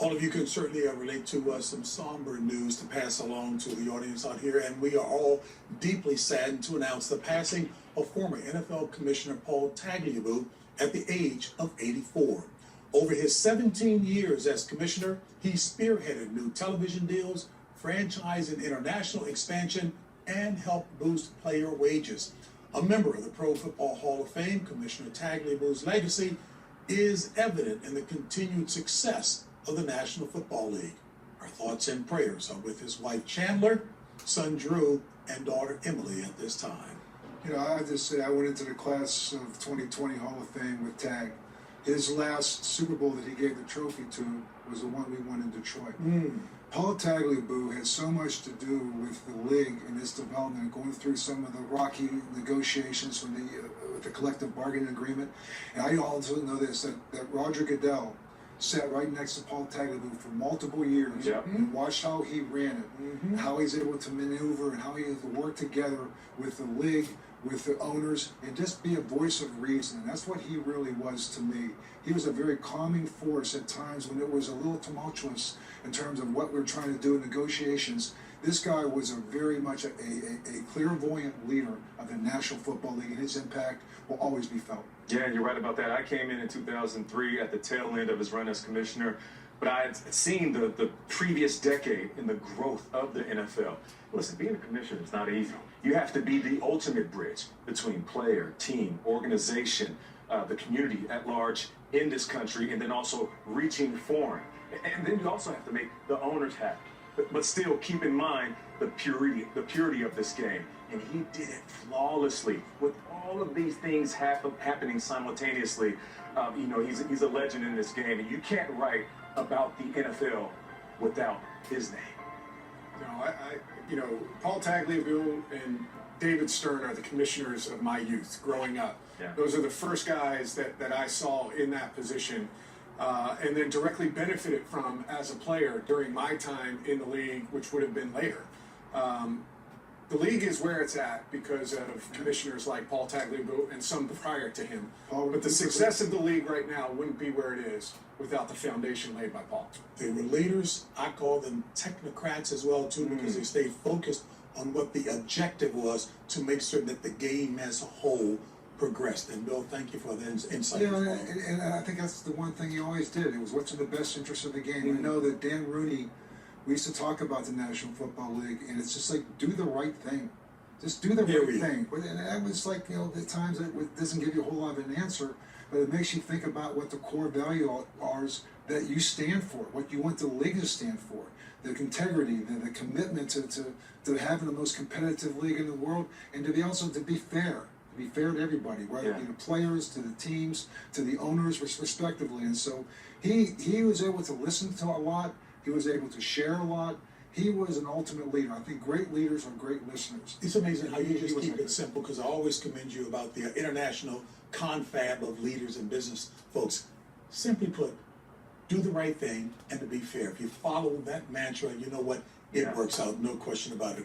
All of you can certainly relate to some somber news to pass along to the audience out here, and we are all deeply saddened to announce the passing of former NFL Commissioner Paul Tagliabue at the age of 84. Over his 17 years as commissioner, he spearheaded new television deals, franchise and international expansion, and helped boost player wages. A member of the Pro Football Hall of Fame, Commissioner Tagliabue's legacy is evident in the continued success of the National Football League. Our thoughts and prayers are with his wife Chandler, son Drew, and daughter Emily at this time. You know, I just say I went into the class of 2020 Hall of Fame with Tag. His last Super Bowl that he gave the trophy to was the one we won in Detroit. Paul Tagliabue had so much to do with the league and its development, going through some of the rocky negotiations from the collective bargaining agreement. And I also know this, that Rodger Goodell sat right next to Paul Tagliabue for multiple years and watched how he ran it, how he's able to maneuver and how he has to work together with the league, with the owners, and just be a voice of reason. And that's what he really was to me. He was a very calming force at times when it was a little tumultuous in terms of what we're trying to do in negotiations. This guy was very much a clairvoyant leader of the National Football League, and his impact will always be felt. Yeah, you're right about that. I came in 2003 at the tail end of his run as commissioner, but I had seen the previous decade in the growth of the NFL. Listen, being a commissioner is not easy. You have to be the ultimate bridge between player, team, organization, the community at large in this country, and then also reaching foreign. And then you also have to make the owners happy. But still keep in mind the purity of this game. And he did it flawlessly with all of these things happening simultaneously. You know, he's a legend in this game, and you can't write about the NFL without his name. Paul Tagliabue and David Stern are the commissioners of my youth growing up. Yeah. Those are the first guys that I saw in that position. And then directly benefited from as a player during my time in the league, which would have been later. The league is where it's at because of commissioners like Paul Tagliabue and some prior to him. But the success of the league right now wouldn't be where it is without the foundation laid by Paul. They were leaders. I call them technocrats as well, too, because they stayed focused on what the objective was to make certain that the game as a whole progressed. And Bill, thank you for the insight. Yeah, and I think that's the one thing he always did. It was what's in the best interest of the game. I know that Dan Rooney, we used to talk about the National Football League, and it's just like, do the right thing. Just do the right thing. And that was like, at times it doesn't give you a whole lot of an answer, but it makes you think about what the core value are that you stand for, what you want the league to stand for, the integrity, the commitment to having the most competitive league in the world, and to be also to be fair. Be fair to everybody, whether it be the players, to the teams, to the owners, respectively. And so he was able to listen to a lot. He was able to share a lot. He was an ultimate leader. I think great leaders are great listeners. It's amazing how you just keep it simple, because I always commend you about the international confab of leaders and business folks. Simply put, do the right thing and to be fair. If you follow that mantra, you know what? It works out, no question about it.